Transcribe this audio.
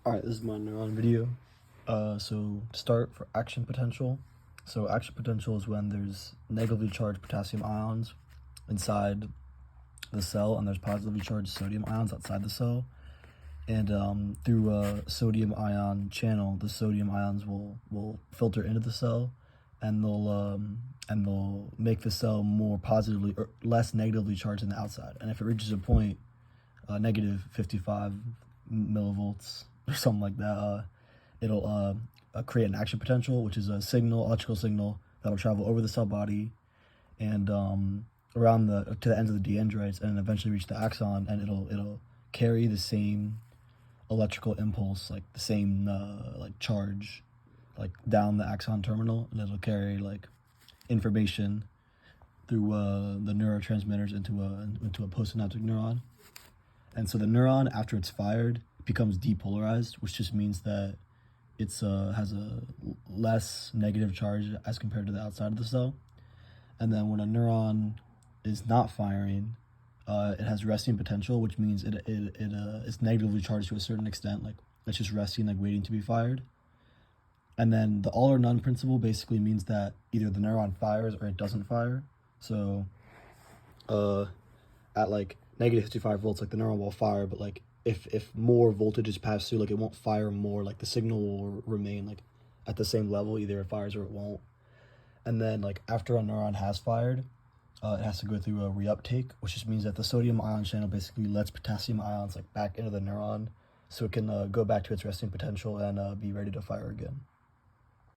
Alright, this is my neuron video. So to start, for action potential. So action potential is when there's negatively charged potassium ions inside the cell and there's positively charged sodium ions outside the cell. And through a sodium ion channel, the sodium ions will filter into the cell, and they'll make the cell more positively or less negatively charged on the outside. And if it reaches a point, negative 55 millivolts or something like that, it'll create an action potential, which is a signal, electrical signal that'll travel over the cell body and around to the ends of the dendrites, and eventually reach the axon, and it'll carry the same electrical impulse, like the same like charge, like down the axon terminal, and it'll carry like information through the neurotransmitters into a postsynaptic neuron. And so the neuron, after it's fired, becomes depolarized, which just means that it's has a less negative charge as compared to the outside of the cell. And then when a neuron is not firing, it has resting potential, which means it is negatively charged to a certain extent, like it's just resting, like waiting to be fired. And then the all or none principle basically means that either the neuron fires or it doesn't fire. So at like negative 55 volts, like the neuron will fire, but like if more voltage is passed through, like it won't fire more, like the signal will remain like at the same level, either it fires or it won't. And then like after a neuron has fired, it has to go through a reuptake, which just means that the sodium ion channel basically lets potassium ions like back into the neuron so it can go back to its resting potential and be ready to fire again.